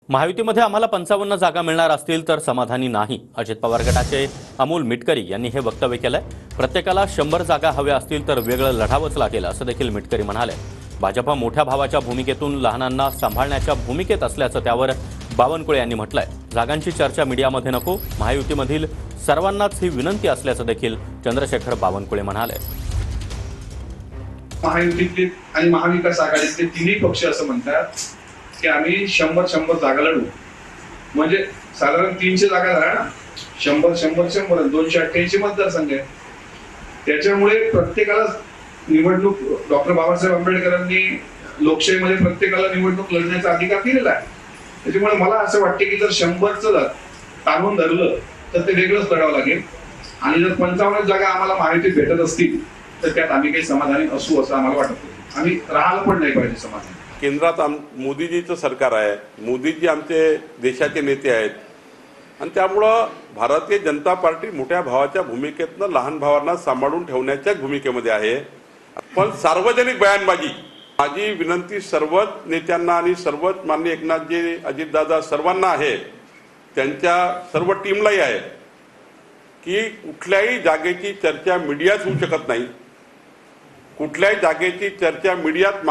महायुतीमध्ये आम्हाला 55 जागा मिळणार असतील तर समाधानी नाही, अजित पवार गटाचे अमोल मिटकरी यांनी हे वक्तव्य केलंय। प्रत्येकाला 100 जागा हव्या असतील तर वेगळं लढावंच लागेल, असं देखील मिटकरी म्हणाले। भाजप मोठ्या भावाच्या भूमिकेतून लहानांना सांभाळण्याच्या भूमिकेत असल्याचं त्यावर बावनकुळे यांनी म्हटलंय। जागांची चर्चा मीडियामध्ये नको, महायुतीमधील सर्वांनाच ही विनंती असल्याचं देखील चंद्रशेखर बावनकुळे म्हणाले। महायुतीतले आणि महाविकास आघाडीतले तिन्ही पक्ष असं म्हणतात की आम्ही 100 जागा लढू, म्हणजे साधारण 300 जागा झाल्या ना, 100 288 मतदारसंघ आहे। त्याच्यामुळे प्रत्येकाला निवडणूक डॉक्टर बाबासाहेब आंबेडकरांनी लोकशाहीमध्ये प्रत्येकाला निवडणूक लढण्याचा अधिकार दिलेला आहे। त्याच्यामुळे मला असं वाटतं की जर 100चं काढून धरलं तर ते वेगळंच लढावं लागेल, आणि जर 55 जागा आम्हाला महायुतीत भेटत असतील तर त्यात आम्ही काही समाधानी असू असं आम्हाला वाटत नाही। आम्ही राहायला पण नाही पाहिजे समाधानी। केंद्रात मोदीजीचं सरकार आहे, मोदीजी आमचे देशाचे नेते आहेत, आणि त्यामुळं भारतीय जनता पार्टी मोठ्या भावाच्या भूमिकेतनं लहान भावांना सांभाळून ठेवण्याच्या भूमिकेमध्ये आहे। पण सार्वजनिक बयानबाजी, माझी विनंती सर्वच नेत्यांना आणि सर्वच माननीय एकनाथजी, अजितदादा सर्वांना आहे, त्यांच्या सर्व टीमलाही आहे की कुठल्याही जागेची चर्चा मीडियात होऊ शकत नाही। कुठल्याही जागेची चर्चा मीडियात